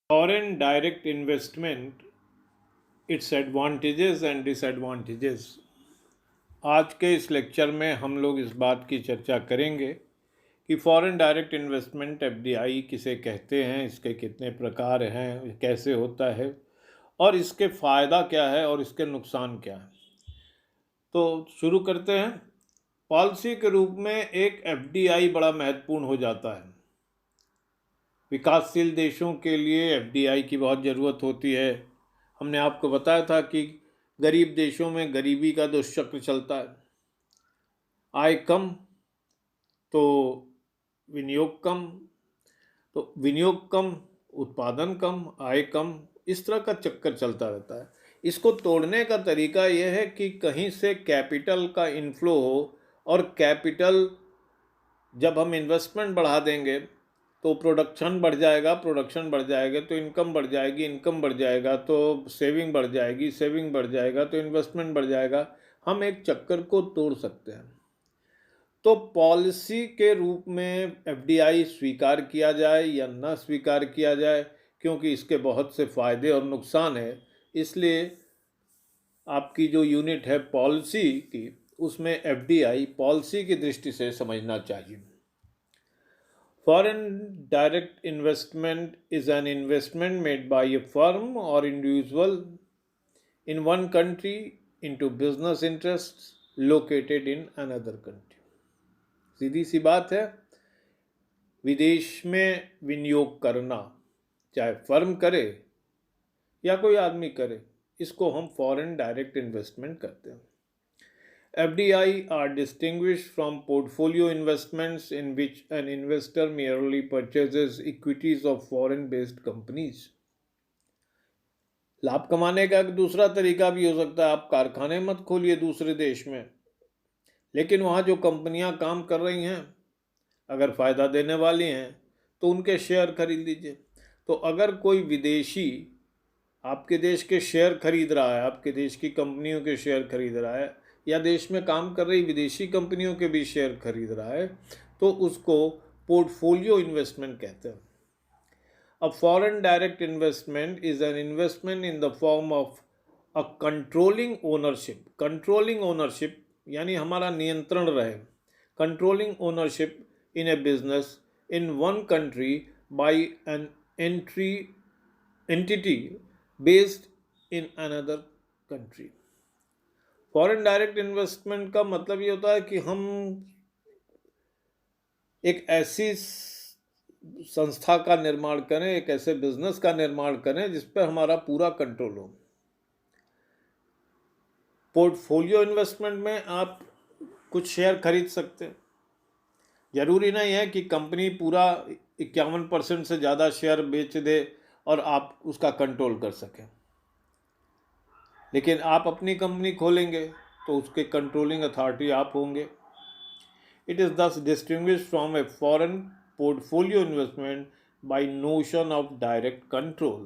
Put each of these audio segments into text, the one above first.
Foreign direct investment, its advantages and disadvantages। आज के इस लेक्चर में हम लोग इस बात की चर्चा करेंगे कि फॉरेन डायरेक्ट इन्वेस्टमेंट एफडीआई किसे कहते हैं, इसके कितने प्रकार हैं, कैसे होता है और इसके फ़ायदा क्या है और इसके नुकसान क्या है। तो शुरू करते हैं। पॉलिसी के रूप में एक एफडीआई बड़ा महत्वपूर्ण हो जाता है। विकासशील देशों के लिए एफडीआई की बहुत ज़रूरत होती है। हमने आपको बताया था कि गरीब देशों में गरीबी का दुष्चक्र चलता है। आय कम तो विनियोग कम, तो विनियोग कम, उत्पादन कम, आय कम, इस तरह का चक्कर चलता रहता है। इसको तोड़ने का तरीका यह है कि कहीं से कैपिटल का इनफ्लो हो, और कैपिटल जब हम इन्वेस्टमेंट बढ़ा देंगे तो प्रोडक्शन बढ़ जाएगा, प्रोडक्शन बढ़ जाएगा तो इनकम बढ़ जाएगी, इनकम बढ़ जाएगा तो सेविंग बढ़ जाएगी, सेविंग बढ़ जाएगा तो इन्वेस्टमेंट बढ़ जाएगा। हम एक चक्कर को तोड़ सकते हैं। तो पॉलिसी के रूप में एफडीआई स्वीकार किया जाए या न स्वीकार किया जाए, क्योंकि इसके बहुत से फ़ायदे और नुकसान है, इसलिए आपकी जो यूनिट है पॉलिसी की, उसमें एफडीआई पॉलिसी की दृष्टि से समझना चाहिए। Foreign direct investment is an investment made by a firm or individual in one country into business interests located in another country। सीधी सी बात है, विदेश में विनियोग करना, चाहे फर्म करे या कोई आदमी करे, इसको हम फॉरेन डायरेक्ट इन्वेस्टमेंट करते हैं। FDI are distinguished from portfolio investments in which an investor merely purchases equities of foreign-based companies। लाभ कमाने का एक दूसरा तरीका भी हो सकता है। आप कारखाने मत खोलिए दूसरे देश में, लेकिन वहाँ जो कंपनियाँ काम कर रही हैं, अगर फ़ायदा देने वाली हैं तो उनके शेयर खरीद लीजिए। तो अगर कोई विदेशी आपके देश के शेयर खरीद रहा है, आपके देश की कंपनियों के शेयर खरीद रहा है, या देश में काम कर रही विदेशी कंपनियों के भी शेयर खरीद रहा है, तो उसको पोर्टफोलियो इन्वेस्टमेंट कहते हैं। A foreign direct investment is an investment in the form of a controlling ownership. Controlling ownership यानी हमारा नियंत्रण रहे। Controlling ownership in A business in one country bye an entity based in another country. Foreign direct investment का मतलब ये होता है कि हम एक ऐसी संस्था का निर्माण करें, एक ऐसे बिजनेस का निर्माण करें जिस पर हमारा पूरा कंट्रोल हो। पोर्टफोलियो इन्वेस्टमेंट में आप कुछ शेयर खरीद सकते हैं। जरूरी नहीं है कि कंपनी पूरा 51% से ज़्यादा शेयर बेच दे और आप उसका कंट्रोल कर सकें, लेकिन आप अपनी कंपनी खोलेंगे तो उसके कंट्रोलिंग अथॉरिटी आप होंगे। It is thus distinguished from a foreign portfolio investment by notion of direct control।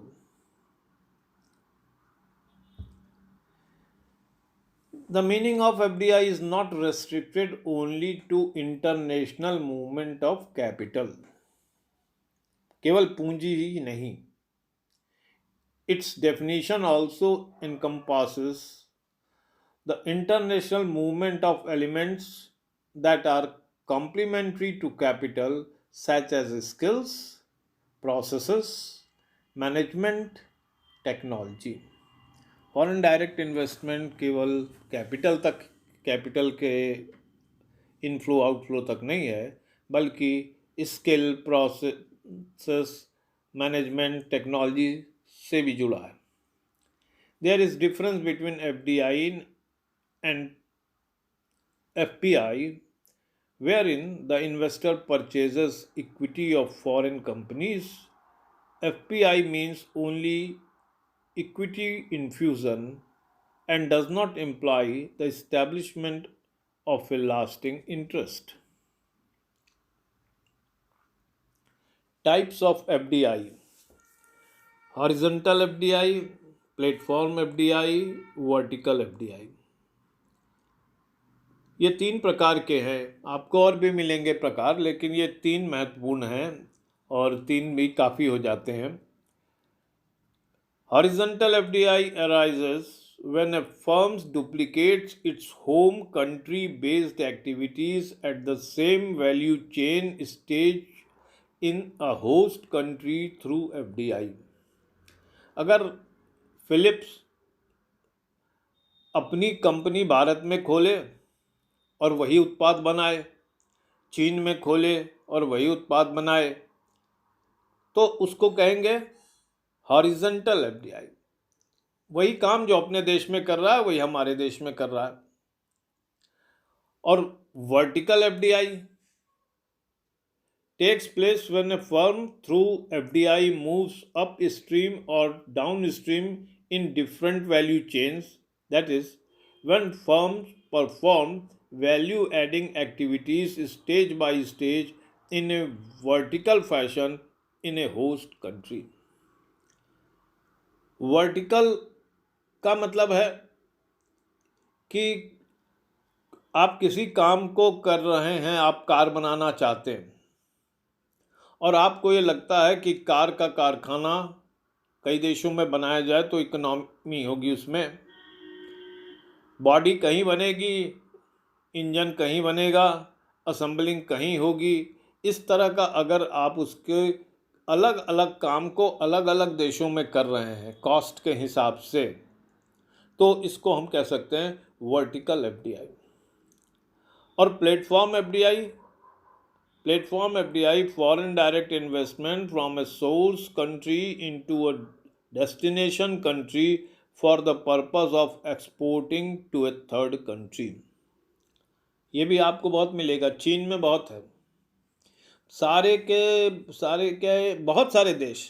The meaning of FDI is not restricted only to international movement of capital, केवल पूंजी ही नहीं। Its definition also encompasses the international movement of elements that are complementary to capital, such as skills, processes, management, technology। Foreign direct investment केवल capital के inflow outflow तक नहीं है, बल्कि skill, process, management, technology से भी जुड़ा है। There is difference between FDI and FPI, wherein the investor purchases equity of foreign companies. FPI means only equity infusion and does not imply the establishment of a lasting interest। Types of FDI: horizontal FDI, platform FDI, vertical FDI। ये 3 प्रकार के हैं। आपको और भी मिलेंगे प्रकार, लेकिन ये 3 महत्वपूर्ण हैं और 3 भी काफ़ी हो जाते हैं। Horizontal FDI arises when a firm duplicates its home country based activities at the same value chain stage in a host country through FDI. अगर फिलिप्स अपनी कंपनी भारत में खोले और वही उत्पाद बनाए, चीन में खोले और वही उत्पाद बनाए, तो उसको कहेंगे हॉरिजॉन्टल एफडीआई। वही काम जो अपने देश में कर रहा है वही हमारे देश में कर रहा है। और vertical FDI takes place when a firm through FDI moves upstream or downstream in different value chains. That is, when firms perform value adding activities stage by stage in a vertical fashion in a host country. Vertical का मतलब है कि आप किसी काम को कर रहे हैं, आप कार बनाना चाहते हैं और आपको ये लगता है कि कार का कारखाना कई देशों में बनाया जाए तो इकोनॉमी होगी, उसमें बॉडी कहीं बनेगी, इंजन कहीं बनेगा, असेंबलिंग कहीं होगी। इस तरह का अगर आप उसके अलग अलग काम को अलग अलग देशों में कर रहे हैं कॉस्ट के हिसाब से, तो इसको हम कह सकते हैं वर्टिकल एफडीआई। और platform FDI, foreign direct investment from a source country into a destination country for the purpose of exporting to a third country. ये भी आपको बहुत मिलेगा, चीन में बहुत है। सारे के बहुत सारे देश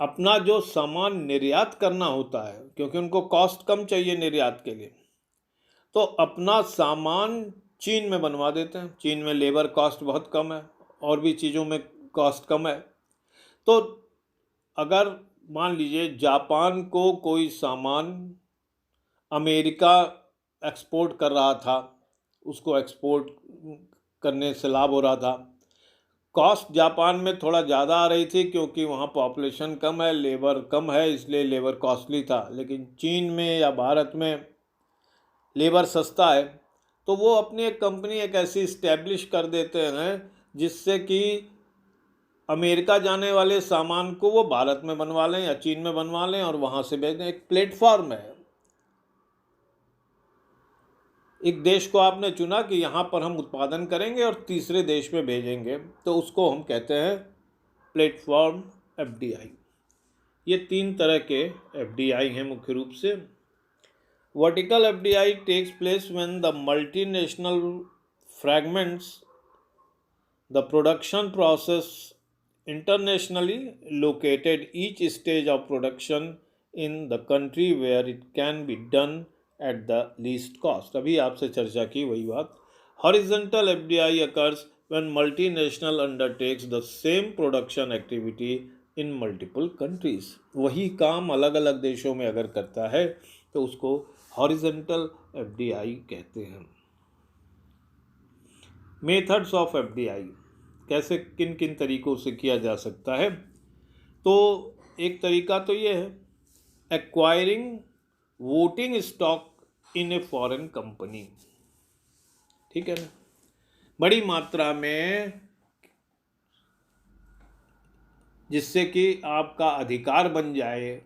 अपना जो सामान निर्यात करना होता है, क्योंकि उनको कॉस्ट कम चाहिए निर्यात के लिए, तो अपना सामान चीन में बनवा देते हैं। चीन में लेबर कॉस्ट बहुत कम है और भी चीज़ों में कॉस्ट कम है। तो अगर मान लीजिए जापान को कोई सामान अमेरिका एक्सपोर्ट कर रहा था, उसको एक्सपोर्ट करने से लाभ हो रहा था, कॉस्ट जापान में थोड़ा ज़्यादा आ रही थी क्योंकि वहाँ पॉपुलेशन कम है, लेबर कम है, इसलिए लेबर कॉस्टली था। लेकिन चीन में या भारत में लेबर सस्ता है, तो वो अपनी एक कंपनी एक ऐसी इस्टेब्लिश कर देते हैं जिससे कि अमेरिका जाने वाले सामान को वो भारत में बनवा लें या चीन में बनवा लें और वहाँ से भेज दें। एक प्लेटफॉर्म है। एक देश को आपने चुना कि यहाँ पर हम उत्पादन करेंगे और तीसरे देश में भेजेंगे, तो उसको हम कहते हैं प्लेटफॉर्म एफडीआई। ये 3 तरह के एफडीआई हैं मुख्य रूप से। Vertical FDI takes place when the multinational fragments the production process internationally located each stage of production in the country where it can be done at the least cost. अभी आपसे चर्चा की वही बात। Horizontal FDI occurs when multinational undertakes the same production activity in multiple countries. वही काम अलग अलग देशों में अगर करता है तो उसको हॉरिजॉन्टल एफडीआई कहते हैं। मेथड्स ऑफ एफडीआई, कैसे किन किन तरीकों से किया जा सकता है? तो एक तरीका तो ये है acquiring voting stock in a foreign company. ठीक है ना, बड़ी मात्रा में, जिससे कि आपका अधिकार बन जाए।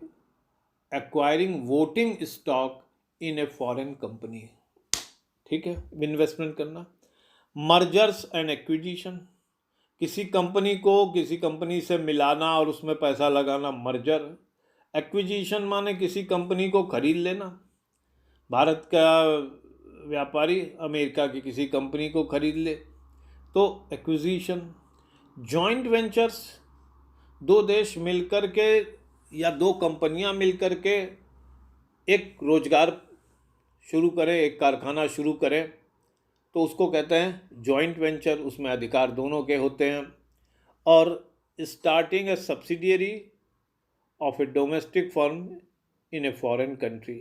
Acquiring voting stock in a foreign company, ठीक है, इन्वेस्टमेंट करना। मर्जर्स एंड एक्विजिशन, किसी कंपनी को किसी कंपनी से मिलाना और उसमें पैसा लगाना मर्जर। एक्विजिशन माने किसी कंपनी को खरीद लेना। भारत का व्यापारी अमेरिका की किसी कंपनी को खरीद ले तो एक्विजिशन। जॉइंट वेंचर्स, 2 देश मिलकर के या 2 कंपनियां मिलकर के एक रोजगार शुरू करें, एक कारखाना शुरू करें, तो उसको कहते हैं जॉइंट वेंचर। उसमें अधिकार दोनों के होते हैं। और starting A subsidiary of A domestic firm in a foreign country,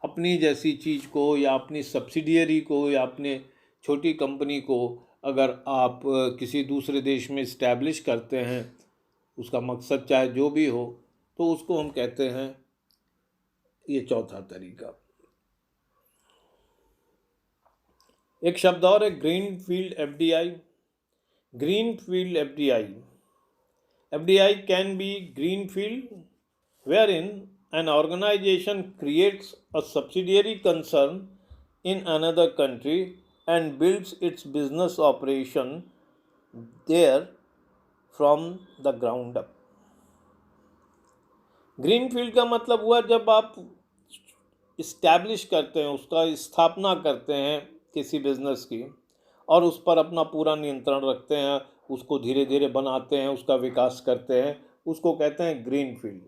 अपनी जैसी चीज़ को या अपनी सब्सिडियरी को या अपने छोटी कंपनी को अगर आप किसी दूसरे देश में इस्टेब्लिश करते हैं, उसका मकसद चाहे जो भी हो, तो उसको हम कहते हैं, ये चौथा तरीका। एक शब्द और है greenfield FDI. Greenfield FDI, FDI can be greenfield, wherein an organization creates a subsidiary concern in another country and builds its business operation there from the ground up. Greenfield का मतलब हुआ जब आप इस्टेब्लिश करते हैं, उसका स्थापना करते हैं किसी बिजनेस की, और उस पर अपना पूरा नियंत्रण रखते हैं, उसको धीरे धीरे बनाते हैं, उसका विकास करते हैं, उसको कहते हैं ग्रीन फील्ड।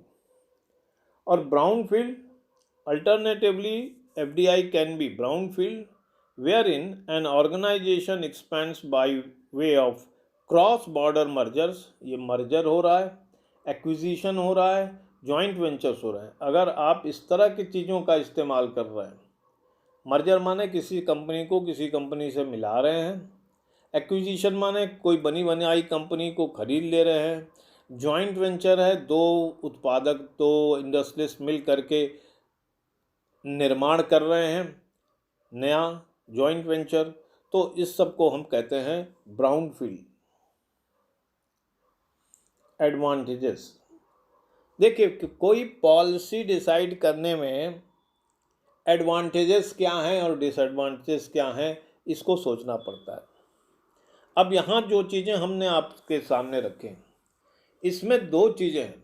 और brown field, alternatively FDI can be brown field wherein an organisation expands by way of cross border mergers, ये मर्जर हो रहा है, एक्विजिशन हो रहा है, जॉइंट वेंचर्स हो रहे हैं। अगर आप इस तरह की चीज़ों का इस्तेमाल कर रहे हैं, मर्जर माने किसी कंपनी को किसी कंपनी से मिला रहे हैं, एक्विजिशन माने कोई बनी बनाई कंपनी को खरीद ले रहे हैं, जॉइंट वेंचर है दो उत्पादक, दो इंडस्ट्रियलिस्ट मिल करके निर्माण कर रहे हैं नया जॉइंट वेंचर, तो इस सब को हम कहते हैं ब्राउन फील्ड। एडवांटेजेस, देखिए कोई पॉलिसी डिसाइड करने में एडवांटेजेस क्या हैं और डिसएडवांटेजेस क्या हैं, इसको सोचना पड़ता है। अब यहाँ जो चीज़ें हमने आपके सामने रखें, इसमें दो चीज़ें हैं।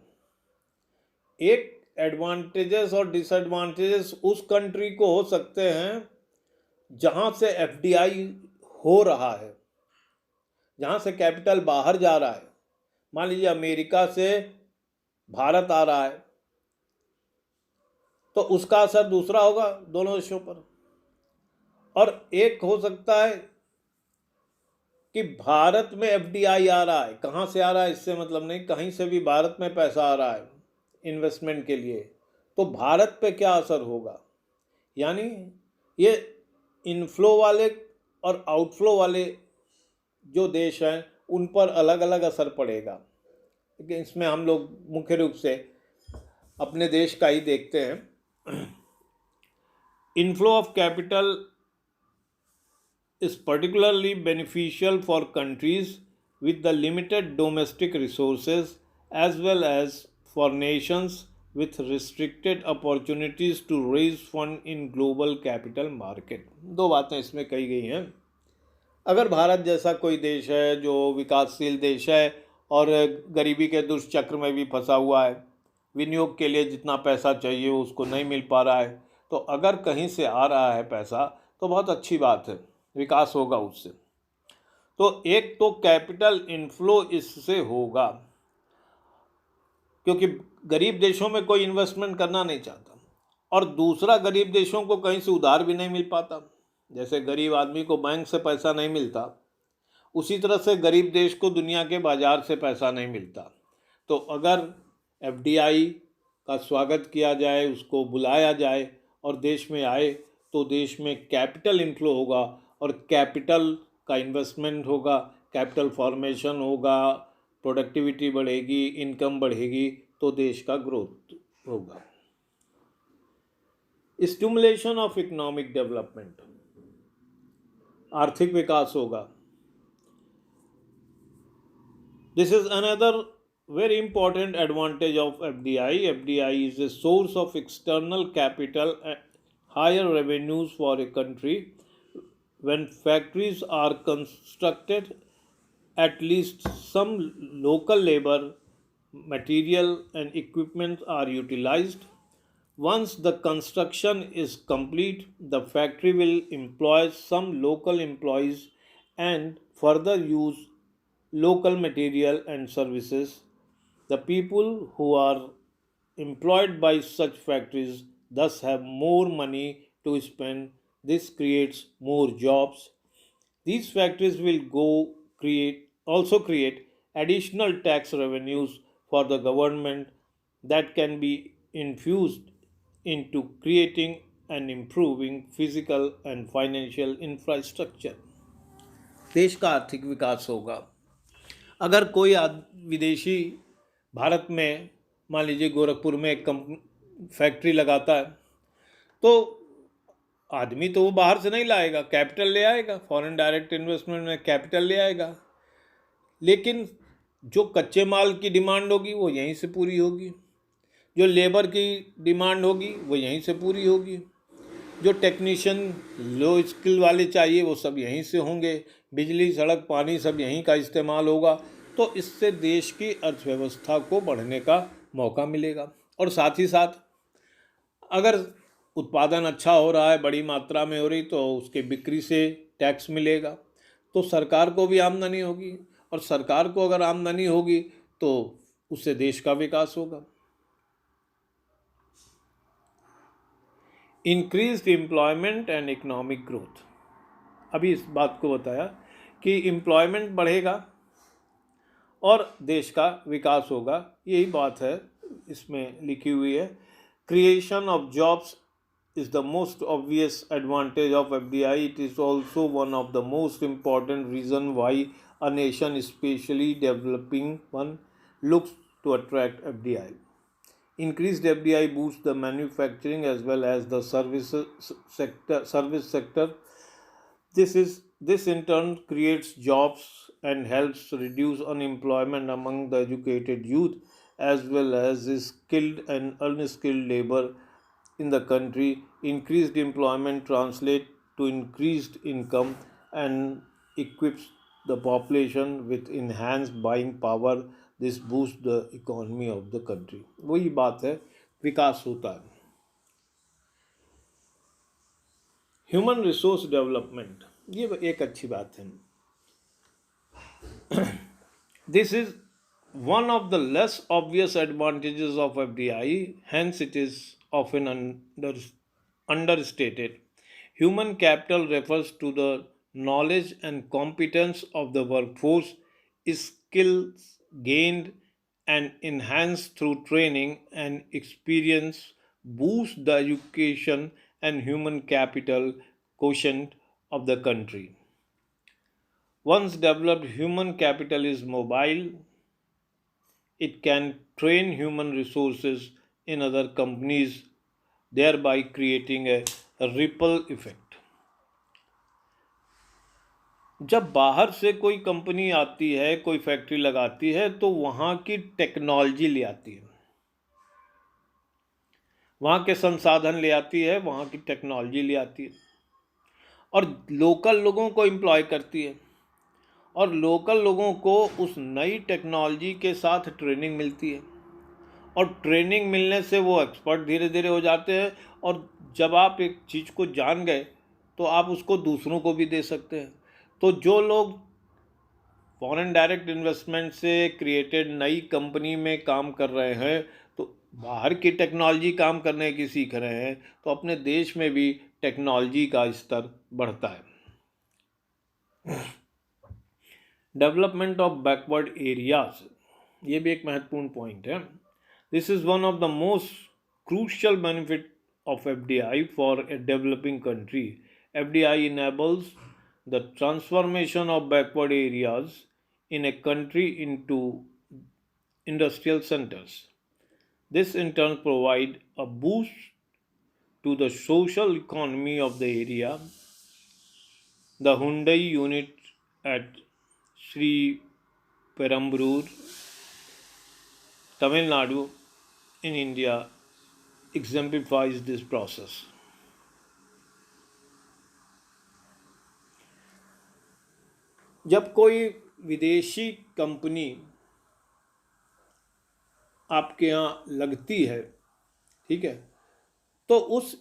एक, एडवांटेजेस और डिसएडवांटेजेस उस कंट्री को हो सकते हैं जहाँ से FDI हो रहा है, जहाँ से कैपिटल बाहर जा रहा है। मान लीजिए अमेरिका से भारत आ रहा है, तो उसका असर दूसरा होगा दोनों देशों पर। और एक हो सकता है कि भारत में FDI आ रहा है, कहाँ से आ रहा है इससे मतलब नहीं, कहीं से भी भारत में पैसा आ रहा है इन्वेस्टमेंट के लिए, तो भारत पे क्या असर होगा। यानी ये इनफ्लो वाले और आउटफ्लो वाले जो देश हैं उन पर अलग अलग असर पड़ेगा। लेकिन इसमें हम लोग मुख्य रूप से अपने देश का ही देखते हैं। Inflow of capital is particularly beneficial for countries with the limited domestic resources as well as for nations with restricted opportunities to raise fund in global capital market। दो बातें इसमें कही गई हैं। अगर भारत जैसा कोई देश है जो विकासशील देश है और गरीबी के दुष्चक्र में भी फंसा हुआ है, विनियोग के लिए जितना पैसा चाहिए उसको नहीं मिल पा रहा है, तो अगर कहीं से आ रहा है पैसा तो बहुत अच्छी बात है, विकास होगा उससे। तो एक तो कैपिटल इनफ्लो इससे होगा, क्योंकि गरीब देशों में कोई इन्वेस्टमेंट करना नहीं चाहता, और दूसरा गरीब देशों को कहीं से उधार भी नहीं मिल पाता। जैसे गरीब आदमी को बैंक से पैसा नहीं मिलता, उसी तरह से गरीब देश को दुनिया के बाजार से पैसा नहीं मिलता। तो अगर FDI का स्वागत किया जाए, उसको बुलाया जाए और देश में आए, तो देश में कैपिटल इनफ्लो होगा और कैपिटल का इन्वेस्टमेंट होगा, कैपिटल फॉर्मेशन होगा, प्रोडक्टिविटी बढ़ेगी, इनकम बढ़ेगी, तो देश का ग्रोथ होगा। स्टिमुलेशन ऑफ इकोनॉमिक डेवलपमेंट, आर्थिक विकास होगा। This is another very important advantage of FDI. FDI is a source of external capital and higher revenues for a country. When factories are constructed, at least some local labor, material and equipment are utilized. Once the construction is complete, the factory will employ some local employees and further use local material and services. The people who are employed by such factories thus have more money to spend. This creates more jobs. These factories will also create additional tax revenues for the government that can be infused into creating and improving physical and financial infrastructure. देश का आर्थिक विकास होगा। अगर कोई विदेशी भारत में मान लीजिए गोरखपुर में एक फैक्ट्री लगाता है, तो आदमी तो वो बाहर से नहीं लाएगा, कैपिटल ले आएगा, फॉरेन डायरेक्ट इन्वेस्टमेंट में कैपिटल ले आएगा, लेकिन जो कच्चे माल की डिमांड होगी वो यहीं से पूरी होगी, जो लेबर की डिमांड होगी वो यहीं से पूरी होगी, जो टेक्नीशियन लो स्किल वाले चाहिए वो सब यहीं से होंगे, बिजली सड़क पानी सब यहीं का इस्तेमाल होगा। तो इससे देश की अर्थव्यवस्था को बढ़ने का मौका मिलेगा। और साथ ही साथ अगर उत्पादन अच्छा हो रहा है, बड़ी मात्रा में हो रही, तो उसके बिक्री से टैक्स मिलेगा, तो सरकार को भी आमदनी होगी, और सरकार को अगर आमदनी होगी तो उससे देश का विकास होगा। Increased employment and economic growth, अभी इस बात को बताया कि एम्प्लॉयमेंट बढ़ेगा और देश का विकास होगा, यही बात है इसमें लिखी हुई है। Creation of jobs is the most obvious advantage of FDI. It is also one of the most important reason why a nation, especially developing one, looks to attract FDI. Increased FDI boosts the manufacturing as well as the service sector. This in turn creates jobs and helps reduce unemployment among the educated youth as well as skilled and unskilled labor in the country. Increased employment translates to increased income and equips the population with enhanced buying power. This boosts the economy of the country. वही बात है, विकास होता है। Human resource development, ये एक अच्छी बात है। This is one of the less obvious advantages of FDI, hence it is often understated. Human capital refers to the knowledge and competence of the workforce, skills gained and enhanced through training and experience, boost the education and human capital quotient of the country. Once developed, human capital is mobile. It can train human resources in other companies, thereby creating a ripple effect. जब बाहर से कोई company आती है, कोई factory लगाती है, तो वहाँ की टेक्नोलॉजी ले आती है, वहाँ के संसाधन ले आती है, वहाँ की टेक्नोलॉजी ले आती है, और लोकल लोगों को एम्प्लॉय करती है, और लोकल लोगों को उस नई टेक्नोलॉजी के साथ ट्रेनिंग मिलती है, और ट्रेनिंग मिलने से वो एक्सपर्ट धीरे धीरे हो जाते हैं, और जब आप एक चीज़ को जान गए तो आप उसको दूसरों को भी दे सकते हैं। तो जो लोग फॉरेन डायरेक्ट इन्वेस्टमेंट से क्रिएटेड नई कंपनी में काम कर रहे हैं, तो बाहर की टेक्नोलॉजी काम करने की सीख रहे हैं, तो अपने देश में भी टेक्नोलॉजी का स्तर बढ़ता है। डेवलपमेंट ऑफ बैकवर्ड एरियाज, ये भी एक महत्वपूर्ण पॉइंट है। This is one of the most crucial benefit of FDI for a developing country. FDI enables the transformation of backward areas in a country into industrial centers. This in turn provides a boost to the social economy of the area. The Hyundai unit at Sri Perambur, Tamil Nadu in India exemplifies this process. जब कोई विदेशी company आपके यहाँ लगती है, ठीक है, तो उस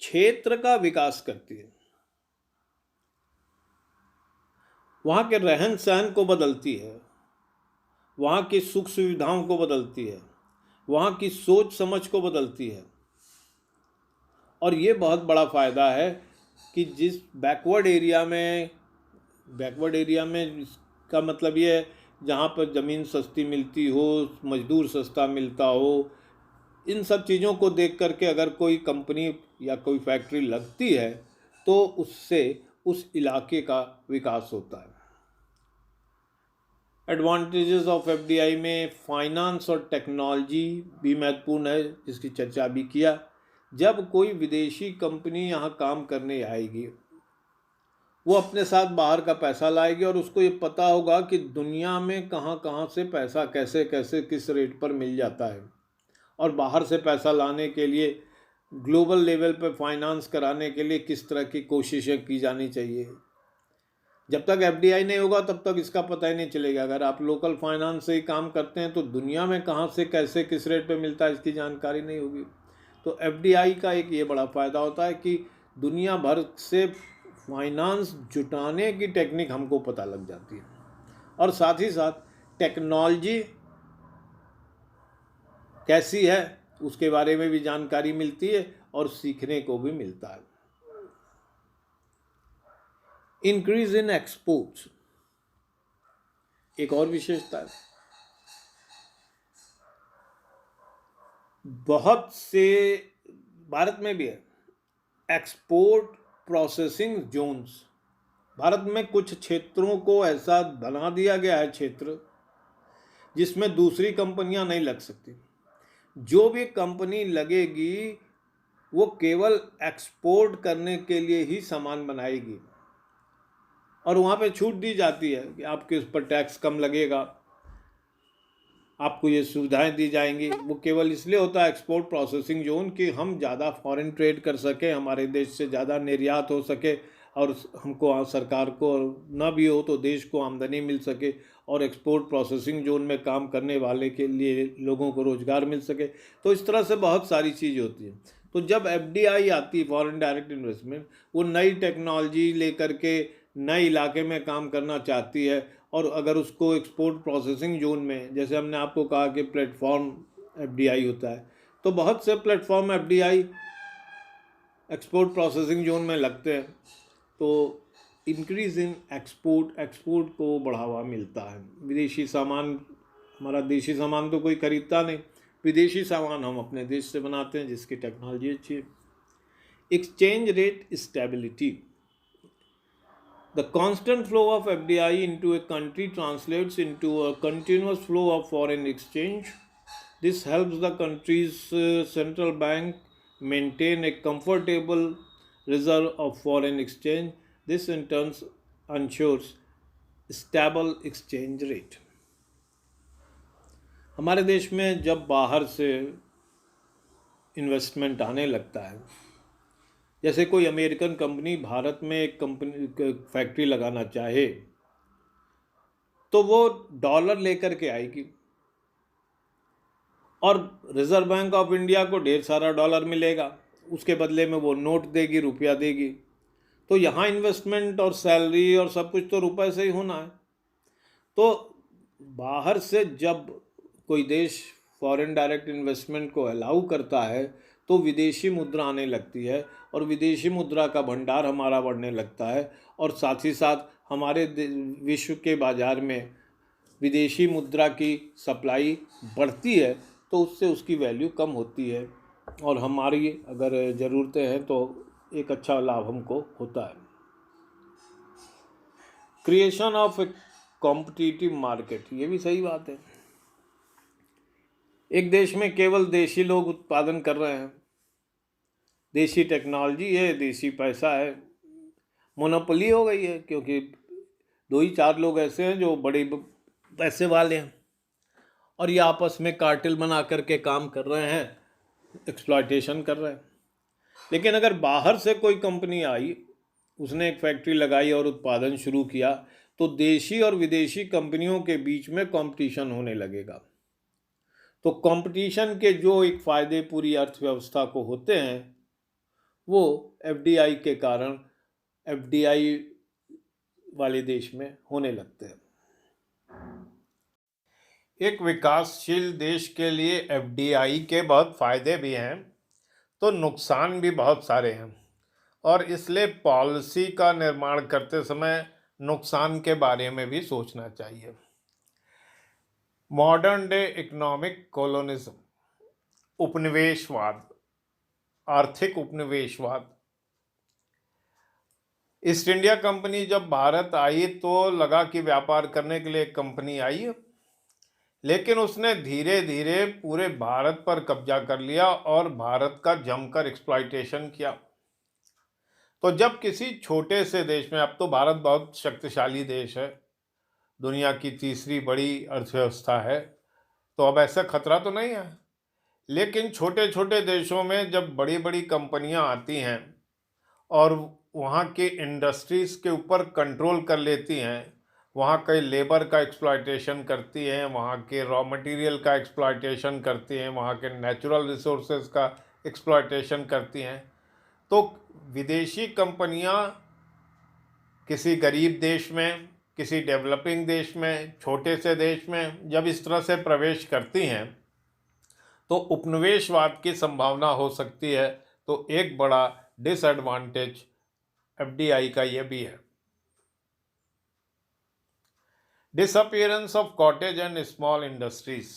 क्षेत्र का विकास करती है, वहाँ के रहन सहन को बदलती है, वहाँ की सुख सुविधाओं को बदलती है, वहाँ की सोच समझ को बदलती है। और ये बहुत बड़ा फ़ायदा है कि जिस बैकवर्ड एरिया में इसका मतलब ये है जहाँ पर ज़मीन सस्ती मिलती हो, मजदूर सस्ता मिलता हो, इन सब चीज़ों को देख करके अगर कोई कंपनी या कोई फैक्ट्री लगती है तो उससे उस इलाके का विकास होता है। एडवांटेजेस ऑफ एफडीआई में फाइनेंस और टेक्नोलॉजी भी महत्वपूर्ण है, जिसकी चर्चा भी किया। जब कोई विदेशी कंपनी यहाँ काम करने आएगी, वो अपने साथ बाहर का पैसा लाएगी और उसको ये पता होगा कि दुनिया में कहाँ कहाँ से पैसा कैसे कैसे किस रेट पर मिल जाता है, और बाहर से पैसा लाने के लिए ग्लोबल लेवल पर फाइनेंस कराने के लिए किस तरह की कोशिशें की जानी चाहिए। जब तक एफडीआई नहीं होगा तब तक इसका पता ही नहीं चलेगा। अगर आप लोकल फाइनेंस से ही काम करते हैं तो दुनिया में कहाँ से कैसे किस रेट पे मिलता है इसकी जानकारी नहीं होगी। तो एफडीआई का एक ये बड़ा फ़ायदा होता है कि दुनिया भर से फाइनेंस जुटाने की टेक्निक हमको पता लग जाती है, और साथ ही साथ टेक्नोलॉजी कैसी है उसके बारे में भी जानकारी मिलती है और सीखने को भी मिलता है। इंक्रीज इन एक्सपोर्ट्स एक और विशेषता है। बहुत से भारत में भी है एक्सपोर्ट प्रोसेसिंग जोन्स। भारत में कुछ क्षेत्रों को ऐसा बना दिया गया है क्षेत्र जिसमें दूसरी कंपनियां नहीं लग सकती। जो भी कंपनी लगेगी वो केवल एक्सपोर्ट करने के लिए ही सामान बनाएगी, और वहाँ पे छूट दी जाती है कि आपके उस पर टैक्स कम लगेगा, आपको ये सुविधाएं दी जाएंगी। वो केवल इसलिए होता है एक्सपोर्ट प्रोसेसिंग जोन कि हम ज़्यादा फॉरेन ट्रेड कर सके, हमारे देश से ज़्यादा निर्यात हो सके, और हमको सरकार को ना भी हो तो देश को आमदनी मिल सके, और एक्सपोर्ट प्रोसेसिंग जोन में काम करने वाले के लिए लोगों को रोज़गार मिल सके। तो इस तरह से बहुत सारी चीज़ होती है। तो जब एफडीआई आती है, फॉरेन डायरेक्ट इन्वेस्टमेंट, वो नई टेक्नोलॉजी लेकर के नए इलाके में काम करना चाहती है, और अगर उसको एक्सपोर्ट प्रोसेसिंग जोन में, जैसे हमने आपको कहा कि प्लेटफॉर्म एफडीआई होता है, तो बहुत से platform FDI export processing zone में लगते हैं। तो इंक्रीज इन एक्सपोर्ट को बढ़ावा मिलता है। विदेशी सामान, हमारा देशी सामान तो कोई खरीदता नहीं, विदेशी सामान हम अपने देश से बनाते हैं जिसकी टेक्नोलॉजी अच्छी है। Exchange rate stability. The constant flow of FDI into a country translates into a continuous flow of foreign exchange. This helps the country's central bank maintain a comfortable reserve of foreign exchange. This in turn ensures stable exchange rate. हमारे देश में जब बाहर से investment आने लगता है, जैसे कोई अमेरिकन कंपनी भारत में एक फैक्ट्री लगाना चाहे, तो वो डॉलर लेकर के आएगी, और रिजर्व बैंक ऑफ इंडिया को ढेर सारा डॉलर मिलेगा, उसके बदले में वो नोट देगी, रुपया देगी। तो यहाँ इन्वेस्टमेंट और सैलरी और सब कुछ तो रुपए से ही होना है। तो बाहर से जब कोई देश फॉरेन डायरेक्ट इन्वेस्टमेंट को अलाउ करता है तो विदेशी मुद्रा आने लगती है, और विदेशी मुद्रा का भंडार हमारा बढ़ने लगता है, और साथ ही साथ हमारे विश्व के बाज़ार में विदेशी मुद्रा की सप्लाई बढ़ती है, तो उससे उसकी वैल्यू कम होती है, और हमारी अगर ज़रूरतें हैं तो एक अच्छा लाभ हमको होता है। Creation of A competitive market, ये भी सही बात है। एक देश में केवल देशी लोग उत्पादन कर रहे हैं, देशी टेक्नोलॉजी है, देशी पैसा है, मोनोपोली हो गई है, क्योंकि 2 ही 4 लोग ऐसे हैं जो बड़े पैसे वाले हैं, और ये आपस में कार्टेल बना करके काम कर रहे हैं, एक्सप्लॉयटेशन कर रहे हैं। लेकिन अगर बाहर से कोई कंपनी आई, उसने एक फैक्ट्री लगाई और उत्पादन शुरू किया, तो देशी और विदेशी कंपनियों के बीच में कंपटीशन होने लगेगा। तो कंपटीशन के जो एक फ़ायदे पूरी अर्थव्यवस्था को होते हैं, वो एफडीआई के कारण एफडीआई वाले देश में होने लगते हैं। एक विकासशील देश के लिए एफडीआई के बहुत फ़ायदे भी हैं, तो नुकसान भी बहुत सारे हैं, और इसलिए पॉलिसी का निर्माण करते समय नुकसान के बारे में भी सोचना चाहिए। मॉडर्न डे इकोनॉमिक कॉलोनिज्म, उपनिवेशवाद, आर्थिक उपनिवेशवाद। ईस्ट इंडिया कंपनी जब भारत आई तो लगा कि व्यापार करने के लिए एक कंपनी आई है, लेकिन उसने धीरे धीरे पूरे भारत पर कब्जा कर लिया और भारत का जमकर एक्सप्लॉइटेशन किया। तो जब किसी छोटे से देश में, अब तो भारत बहुत शक्तिशाली देश है, दुनिया की तीसरी बड़ी अर्थव्यवस्था है, तो अब ऐसा खतरा तो नहीं है, लेकिन छोटे छोटे देशों में जब बड़ी बड़ी कंपनियां आती हैं और वहाँ के इंडस्ट्रीज़ के ऊपर कंट्रोल कर लेती हैं, वहाँ के लेबर का एक्सप्लॉइटेशन करती हैं, वहाँ के रॉ मटेरियल का एक्सप्लॉइटेशन करती हैं, वहाँ के नेचुरल रिसोर्सेज का एक्सप्लॉइटेशन करती हैं, तो विदेशी कंपनियाँ किसी गरीब देश में, किसी डेवलपिंग देश में, छोटे से देश में जब इस तरह से प्रवेश करती हैं तो उपनिवेशवाद की संभावना हो सकती है। तो एक बड़ा डिसएडवांटेज एफडीआई का यह भी है। Disappearance of cottage and small industries.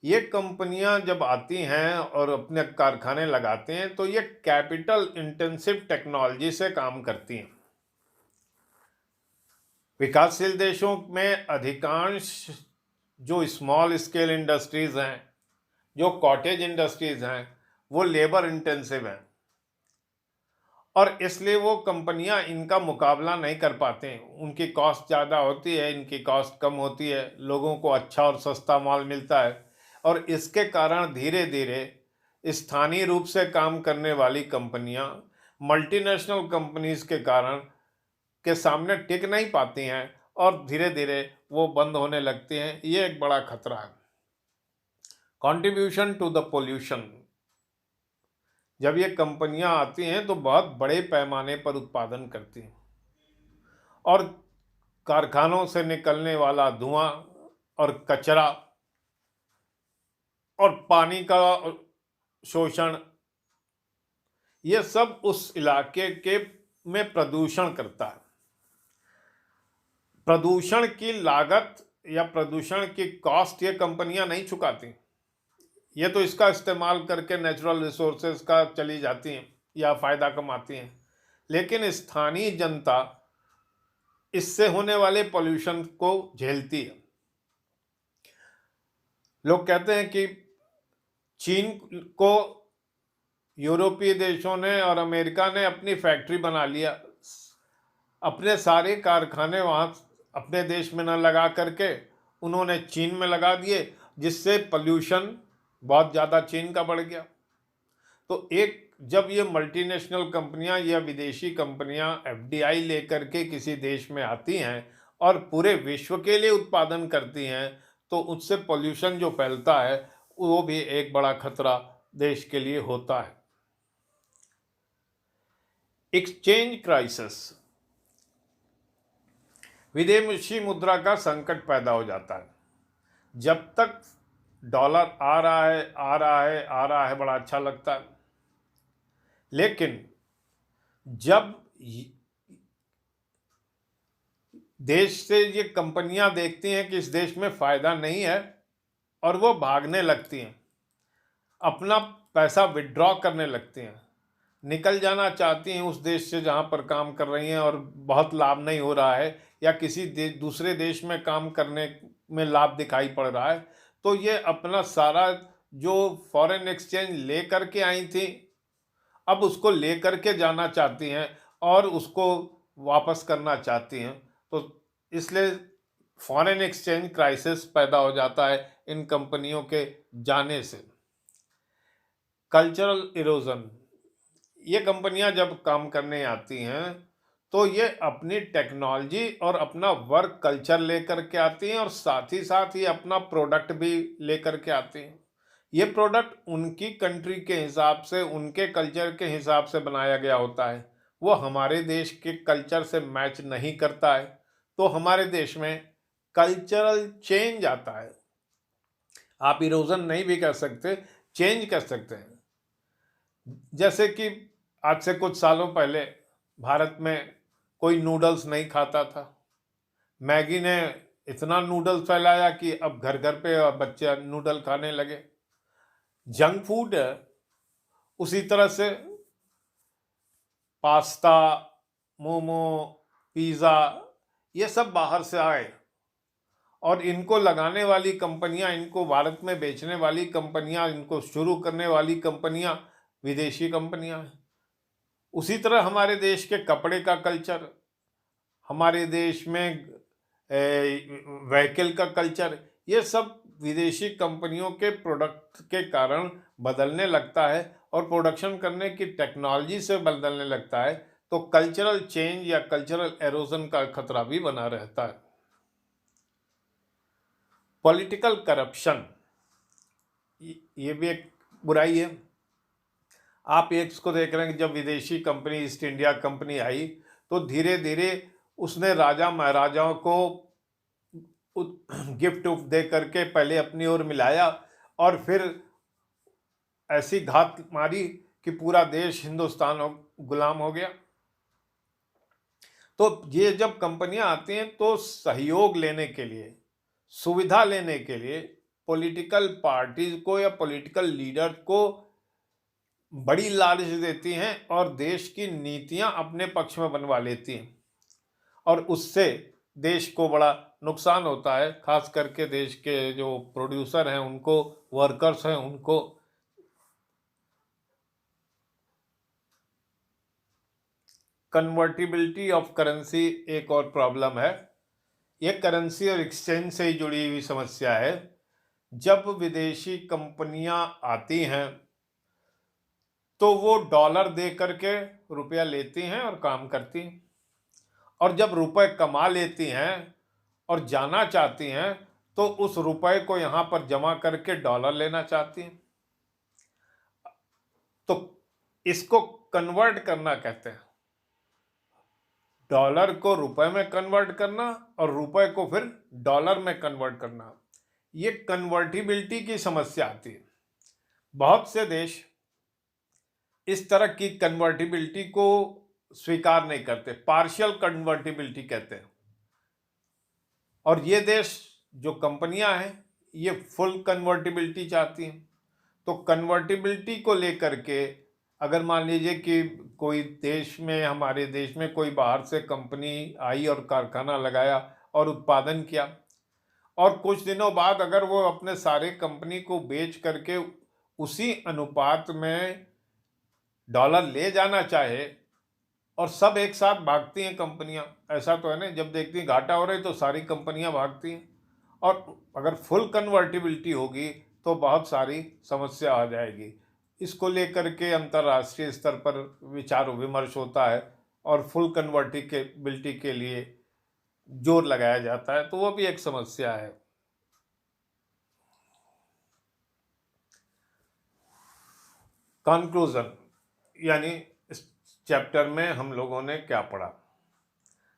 ये कंपनियां जब आती हैं और अपने कारखाने लगाते हैं तो ये कैपिटल इंटेंसिव टेक्नोलॉजी से काम करती हैं। विकासशील देशों में अधिकांश जो स्मॉल स्केल इंडस्ट्रीज हैं, जो कॉटेज इंडस्ट्रीज हैं, वो लेबर इंटेंसिव हैं और इसलिए वो कंपनियां इनका मुकाबला नहीं कर पाते हैं। उनकी कॉस्ट ज़्यादा होती है, इनकी कॉस्ट कम होती है, लोगों को अच्छा और सस्ता माल मिलता है और इसके कारण धीरे धीरे स्थानीय रूप से काम करने वाली कंपनियां मल्टीनेशनल कंपनीज के कारण के सामने टिक नहीं पाती हैं और धीरे धीरे वो बंद होने लगती हैं। ये एक बड़ा खतरा है। Contribution to the pollution. जब ये कंपनियां आती हैं तो बहुत बड़े पैमाने पर उत्पादन करती हैं और कारखानों से निकलने वाला धुआं और कचरा और पानी का शोषण, ये सब उस इलाके के में प्रदूषण करता है। प्रदूषण की लागत या प्रदूषण की कॉस्ट ये कंपनियां नहीं चुकाती, ये तो इसका इस्तेमाल करके नेचुरल रिसोर्सेज का चली जाती हैं या फ़ायदा कमाती हैं, लेकिन स्थानीय जनता इससे होने वाले पोल्यूशन को झेलती है। लोग कहते हैं कि चीन को यूरोपीय देशों ने और अमेरिका ने अपनी फैक्ट्री बना लिया, अपने सारे कारखाने वहाँ अपने देश में न लगा करके उन्होंने चीन में लगा दिए, जिससे पोल्यूशन बहुत ज़्यादा चीन का बढ़ गया। तो एक जब ये मल्टीनेशनल कंपनियां या विदेशी कंपनियां एफडीआई लेकर के किसी देश में आती हैं और पूरे विश्व के लिए उत्पादन करती हैं तो उससे पोल्यूशन जो फैलता है वो भी एक बड़ा खतरा देश के लिए होता है। Exchange crisis. विदेशी मुद्रा का संकट पैदा हो जाता है। जब तक डॉलर आ रहा है आ रहा है आ रहा है बड़ा अच्छा लगता है, लेकिन जब देश से ये कंपनियां देखती हैं कि इस देश में फ़ायदा नहीं है और वो भागने लगती हैं, अपना पैसा विड्रॉ करने लगती हैं, निकल जाना चाहती हैं उस देश से जहां पर काम कर रही हैं और बहुत लाभ नहीं हो रहा है या किसी दूसरे देश में काम करने में लाभ दिखाई पड़ रहा है, तो ये अपना सारा जो फॉरेन एक्सचेंज ले करके आई थी अब उसको ले करके जाना चाहती हैं और उसको वापस करना चाहती हैं। तो इसलिए फॉरेन एक्सचेंज क्राइसिस पैदा हो जाता है इन कंपनियों के जाने से। Cultural erosion. ये कंपनियां जब काम करने आती हैं तो ये अपनी टेक्नोलॉजी और अपना वर्क कल्चर लेकर के आती हैं और साथ ही अपना प्रोडक्ट भी लेकर के आती हैं। ये प्रोडक्ट उनकी कंट्री के हिसाब से, उनके कल्चर के हिसाब से बनाया गया होता है, वो हमारे देश के कल्चर से मैच नहीं करता है, तो हमारे देश में कल्चरल चेंज आता है। आप इरोजन नहीं भी कर सकते, चेंज कर सकते हैं। जैसे कि आज से कुछ सालों पहले भारत में कोई नूडल्स नहीं खाता था, मैगी ने इतना नूडल्स फैलाया कि अब घर घर पे बच्चे नूडल खाने लगे। जंक फूड है, उसी तरह से पास्ता, मोमो, पिज़्ज़ा, ये सब बाहर से आए और इनको लगाने वाली कंपनियां, इनको भारत में बेचने वाली कंपनियां, इनको शुरू करने वाली कंपनियां विदेशी कंपनियां हैं। उसी तरह हमारे देश के कपड़े का कल्चर, हमारे देश में व्हीकल का कल्चर, ये सब विदेशी कंपनियों के प्रोडक्ट के कारण बदलने लगता है और प्रोडक्शन करने की टेक्नोलॉजी से बदलने लगता है, तो कल्चरल चेंज या कल्चरल एरोजन का खतरा भी बना रहता है। पॉलिटिकल करप्शन, ये भी एक बुराई है। आप एक इसको देख रहे हैं कि जब विदेशी कंपनी ईस्ट इंडिया कंपनी आई तो धीरे धीरे उसने राजा महाराजाओं को गिफ्ट दे करके पहले अपनी ओर मिलाया और फिर ऐसी घात मारी कि पूरा देश हिंदुस्तान गुलाम हो गया। तो ये जब कंपनियां आती हैं तो सहयोग लेने के लिए, सुविधा लेने के लिए पॉलिटिकल पार्टीज को या पॉलिटिकल लीडर को बड़ी लालच देती हैं और देश की नीतियां अपने पक्ष में बनवा लेती हैं और उससे देश को बड़ा नुकसान होता है। खास करके देश के जो प्रोड्यूसर हैं उनको, वर्कर्स हैं उनको। कन्वर्टिबिलिटी ऑफ करेंसी एक और प्रॉब्लम है। ये करेंसी और एक्सचेंज से ही जुड़ी हुई समस्या है। जब विदेशी कंपनियां आती हैं तो वो डॉलर दे करके रुपया लेती हैं और काम करती हैं, और जब रुपए कमा लेती हैं और जाना चाहती हैं तो उस रुपए को यहाँ पर जमा करके डॉलर लेना चाहती हैं। तो इसको कन्वर्ट करना कहते हैं, डॉलर को रुपए में कन्वर्ट करना और रुपए को फिर डॉलर में कन्वर्ट करना। ये कन्वर्टिबिलिटी की समस्या आती है। बहुत से देश इस तरह की कन्वर्टिबिलिटी को स्वीकार नहीं करते, पार्शियल कन्वर्टिबिलिटी कहते हैं। और ये देश जो कंपनियां हैं ये फुल कन्वर्टिबिलिटी चाहती हैं। तो कन्वर्टिबिलिटी को लेकर के अगर मान लीजिए कि कोई देश में, हमारे देश में कोई बाहर से कंपनी आई और कारखाना लगाया और उत्पादन किया, और कुछ दिनों बाद अगर वो अपने सारे कंपनी को बेच करके उसी अनुपात में डॉलर ले जाना चाहे और सब एक साथ भागती हैं कंपनियां, ऐसा तो है ना, जब देखती हैं घाटा हो रहा है तो सारी कंपनियां भागती हैं। और अगर फुल कन्वर्टिबिलिटी होगी तो बहुत सारी समस्या आ जाएगी। इसको लेकर के अंतर्राष्ट्रीय स्तर पर विचार विमर्श होता है और फुल कन्वर्टिबिलिटी के लिए जोर लगाया जाता है, तो वो भी एक समस्या है। कंक्लूजन, यानी इस चैप्टर में हम लोगों ने क्या पढ़ा।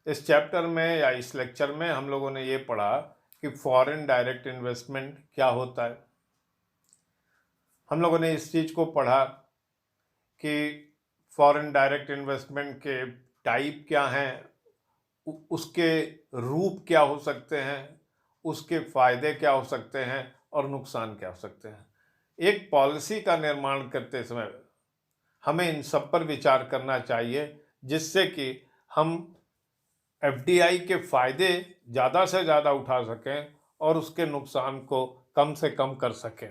इस चैप्टर में या इस लेक्चर में हम लोगों ने ये पढ़ा कि फॉरेन डायरेक्ट इन्वेस्टमेंट क्या होता है। हम लोगों ने इस चीज़ को पढ़ा कि फॉरेन डायरेक्ट इन्वेस्टमेंट के टाइप क्या हैं, उसके रूप क्या हो सकते हैं, उसके फायदे क्या हो सकते हैं और नुकसान क्या हो सकते हैं। एक पॉलिसी का निर्माण करते समय हमें इन सब पर विचार करना चाहिए, जिससे कि हम एफडीआई के फायदे ज़्यादा से ज़्यादा उठा सकें और उसके नुकसान को कम से कम कर सकें।